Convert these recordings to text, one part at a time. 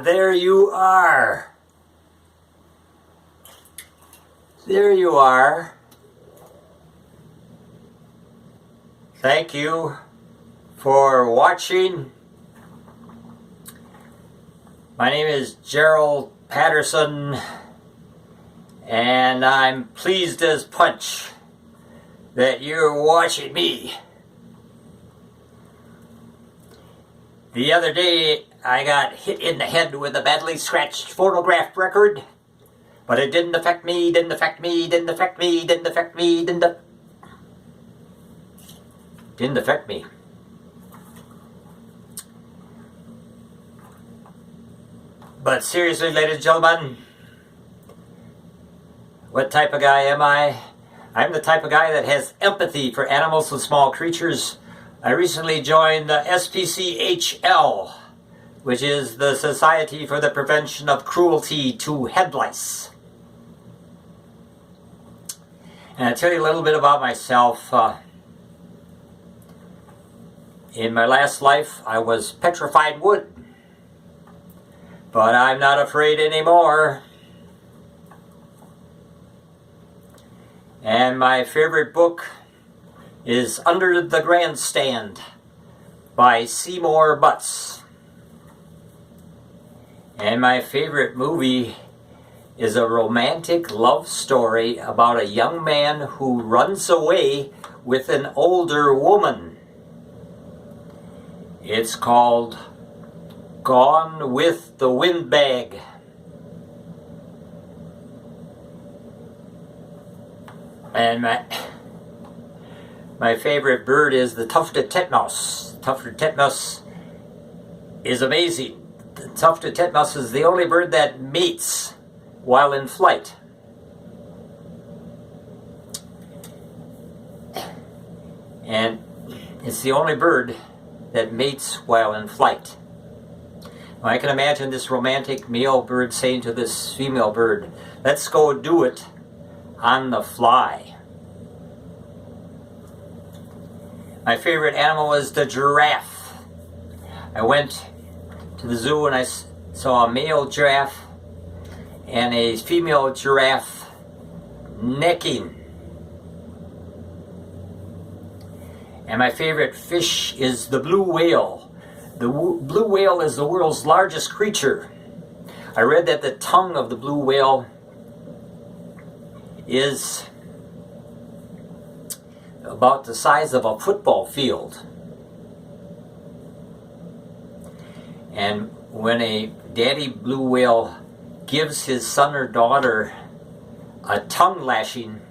There you are. There you are. Thank you for watching. My name is Gerald Patterson, and I'm pleased as punch that you're watching me. The other day, I got hit in the head with a badly scratched phonograph record, but it didn't affect me, didn't affect me, didn't affect me, didn't affect me, didn't affect me. But seriously, ladies and gentlemen, what type of guy am I? I'm the type of guy that has empathy for animals and small creatures. I recently joined the SPCHL, which is the Society for the Prevention of Cruelty to Head Lice. And I'll tell you a little bit about myself. In my last life, I was petrified wood. But I'm not afraid anymore. And my favorite book is Under the Grandstand by Seymour Butts. And my favorite movie is a romantic love story about a young man who runs away with an older woman. It's called Gone with the Windbag. And my favorite bird is the tufted titmouse. Tufted titmouse is amazing. The tufted titmouse is the only bird that mates while in flight. And it's the only bird that mates while in flight. Now, I can imagine this romantic male bird saying to this female bird, "Let's go do it on the fly." My favorite animal is the giraffe. I went to the zoo and I saw a male giraffe and a female giraffe necking. And my favorite fish is the blue whale. The blue whale is the world's largest creature. I read that the tongue of the blue whale is about the size of a football field. And when a daddy blue whale gives his son or daughter a tongue lashing,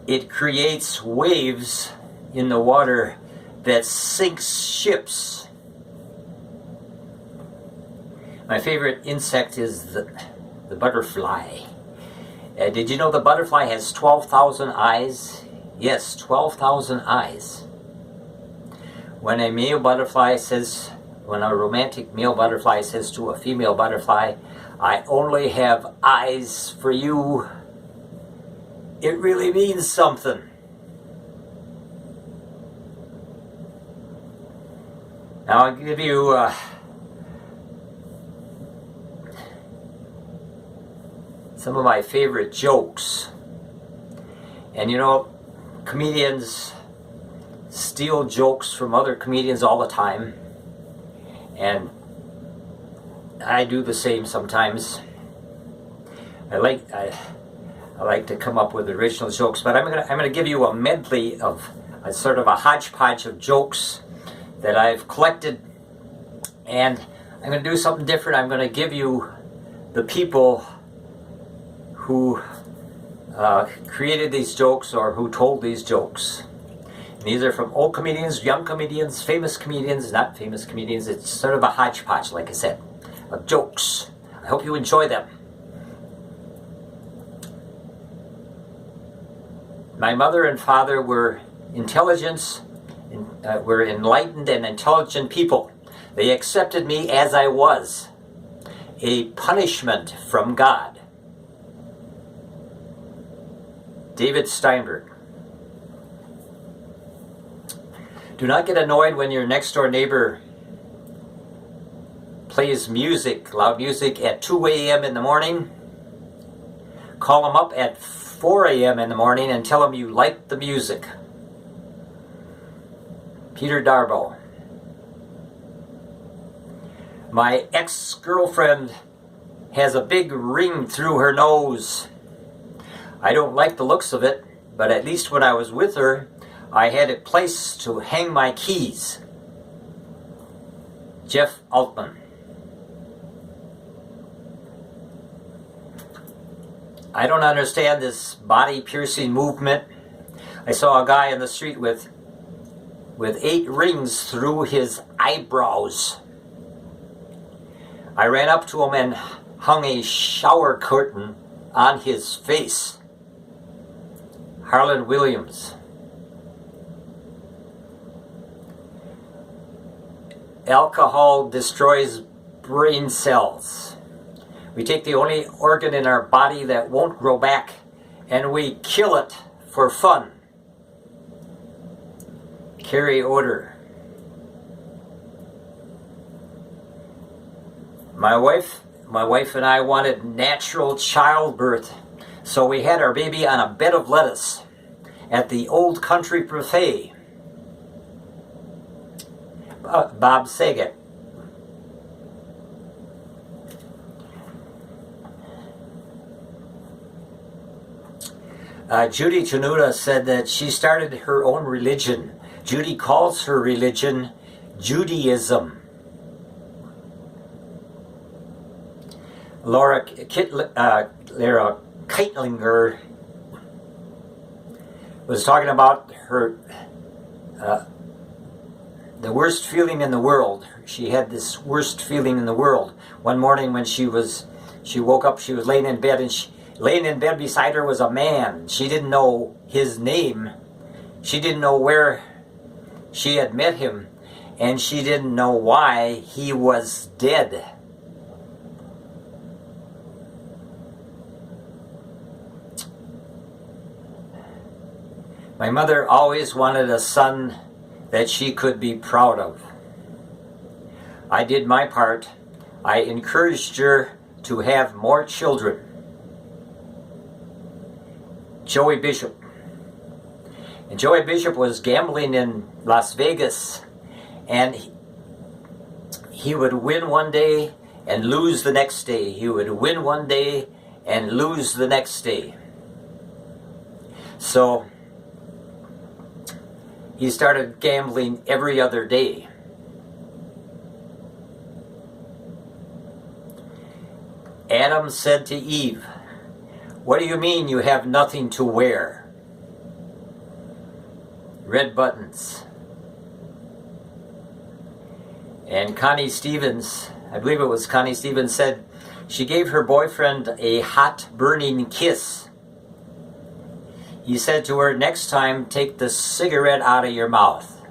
it creates waves in the water that sinks ships. My favorite insect is the butterfly. Did you know the butterfly has 12,000 eyes? Yes, 12,000 eyes. When a romantic male butterfly says to a female butterfly, "I only have eyes for you," it really means something. Now I'll give you some of my favorite jokes. And you know, comedians steal jokes from other comedians all the time. And I do the same sometimes. I like to come up with original jokes, but I'm gonna give you a medley of a sort of a hodgepodge of jokes that I've collected, and I'm going to do something different. I'm going to give you the people who created these jokes or who told these jokes. And these are from old comedians, young comedians, famous comedians, not famous comedians. It's sort of a hodgepodge, like I said, of jokes. I hope you enjoy them. My mother and father were were enlightened and intelligent people. They accepted me as I was, a punishment from God. David Steinberg. Do not get annoyed when your next door neighbor plays music, loud music at 2 a.m. in the morning, call them up at 4 a.m. in the morning and tell them you like the music. Peter Darbo. My ex-girlfriend has a big ring through her nose. I don't like the looks of it, but at least when I was with her, I had a place to hang my keys. Jeff Altman. I don't understand this body-piercing movement. I saw a guy in the street with 8 rings through his eyebrows. I ran up to him and hung a shower curtain on his face. Harlan Williams. Alcohol destroys brain cells. We take the only organ in our body that won't grow back and we kill it for fun. Carrie Oder. My wife and I wanted natural childbirth, so we had our baby on a bed of lettuce at the Old Country Buffet. Bob Saget. Judy Tenuta said that she started her own religion. Judy calls her religion Judaism. Laura Keitlinger was talking about her the worst feeling in the world. She had this worst feeling in the world. One morning when she woke up, she was laying in bed, and laying in bed beside her was a man. She didn't know his name. She didn't know where she had met him, and she didn't know why he was dead. My mother always wanted a son that she could be proud of. I did my part. I encouraged her to have more children. Joey Bishop. And Joey Bishop was gambling in Las Vegas, and he would win one day and lose the next day. He would win one day and lose the next day. So he started gambling every other day. Adam said to Eve, "What do you mean you have nothing to wear?" Red buttons. And Connie Stevens, I believe it was Connie Stevens, said she gave her boyfriend a hot, burning kiss. He said to her, "Next time, take the cigarette out of your mouth."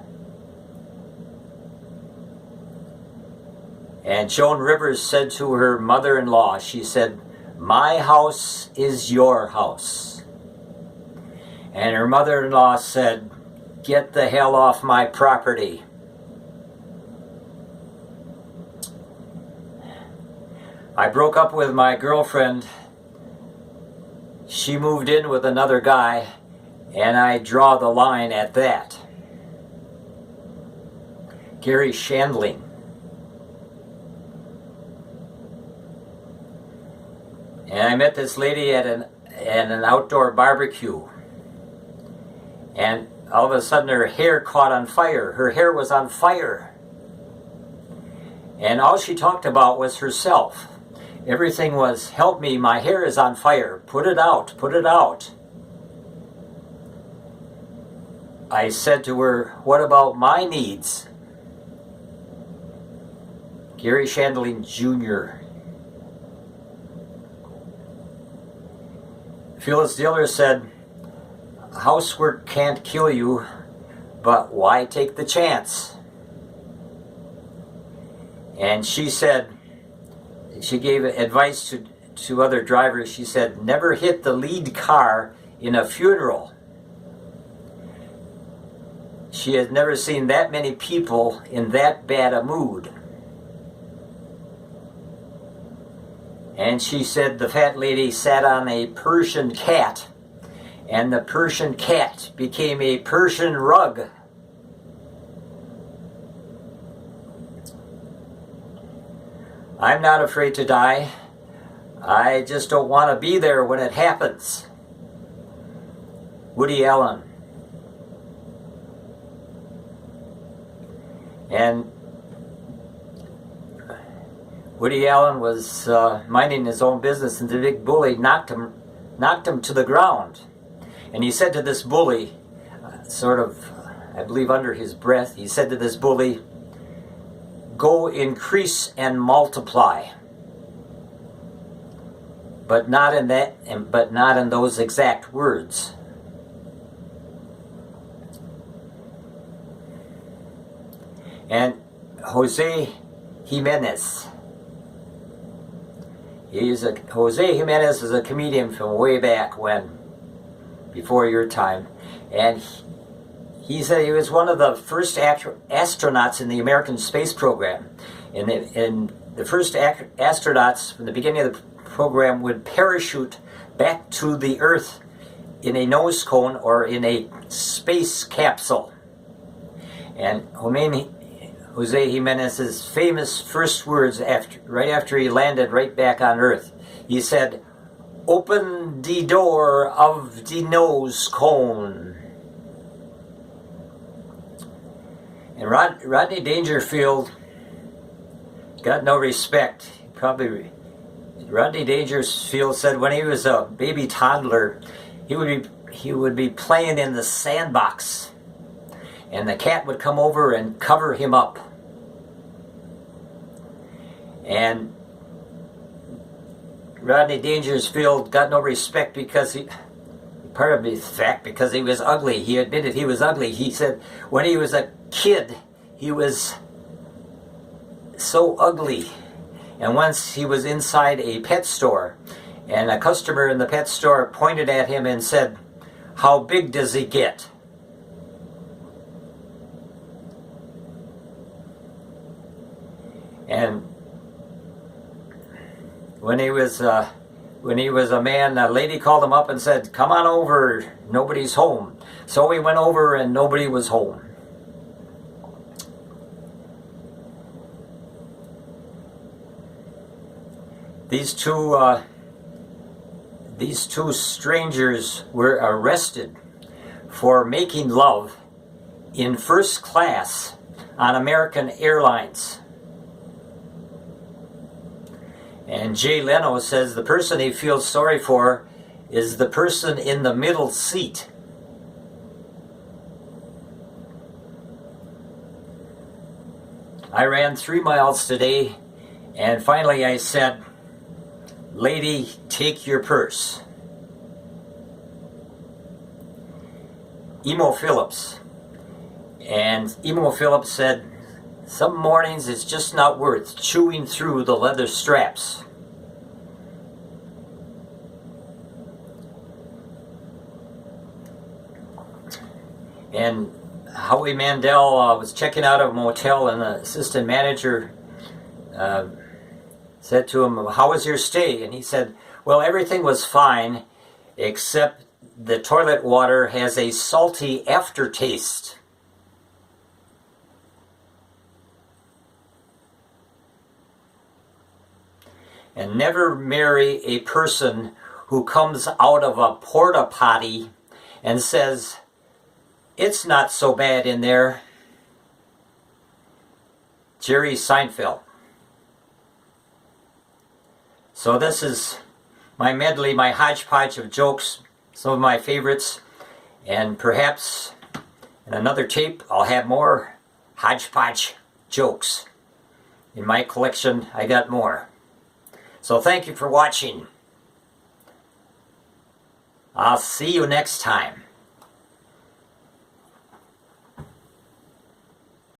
And Joan Rivers said to her mother-in-law, she said, "My house is your house." And her mother-in-law said, "Get the hell off my property." I broke up with my girlfriend. She moved in with another guy, and I draw the line at that. Gary Shandling. And I met this lady at an outdoor barbecue. And all of a sudden her hair caught on fire. Her hair was on fire. And all she talked about was herself. Everything was, "Help me, my hair is on fire. Put it out, put it out." I said to her, "What about my needs?" Gary Shandling Jr. Phyllis Diller said, "Housework can't kill you, but why take the chance?" And she said, she gave advice to other drivers. She said, "Never hit the lead car in a funeral." She had never seen that many people in that bad a mood. And she said the fat lady sat on a Persian cat, and the Persian cat became a Persian rug. I'm not afraid to die. I just don't want to be there when it happens. Woody Allen. And Woody Allen was minding his own business, and the big bully knocked him to the ground. And he said to this bully, sort of, I believe under his breath, he said to this bully, "Go increase and multiply." But not in those exact words. And Jose Jimenez. Jose Jimenez is a comedian from way back when, before your time, and he said he was one of the first astronauts in the American space program. And the first astronauts from the beginning of the program would parachute back to the Earth in a nose cone or in a space capsule. And Jose Jimenez's famous first words right after he landed right back on Earth, he said, "Open the door of the nose cone." And Rodney Dangerfield got no respect. Rodney Dangerfield said when he was a baby toddler, he would be playing in the sandbox, and the cat would come over and cover him up. And Rodney Dangerfield got no respect because part of the fact, because he was ugly. He admitted he was ugly. He said when he was a kid, he was so ugly. And once he was inside a pet store, and a customer in the pet store pointed at him and said, "How big does he get?" And when he was a man, a lady called him up and said, "Come on over, nobody's home." So he went over and nobody was home. These two strangers were arrested for making love in first class on American Airlines. And Jay Leno says the person he feels sorry for is the person in the middle seat. I ran 3 miles today, and finally I said, "Lady, take your purse." Emo Phillips. And Emo Phillips said, "Some mornings it's just not worth chewing through the leather straps." And Howie Mandel was checking out of a motel, and the assistant manager said to him, "How was your stay?" And he said, "Well, everything was fine, except the toilet water has a salty aftertaste." And never marry a person who comes out of a porta potty and says, "It's not so bad in there." Jerry Seinfeld. So this is my medley, my hodgepodge of jokes, some of my favorites, and perhaps in another tape I'll have more hodgepodge jokes. In my collection, I got more. So thank you for watching. I'll see you next time.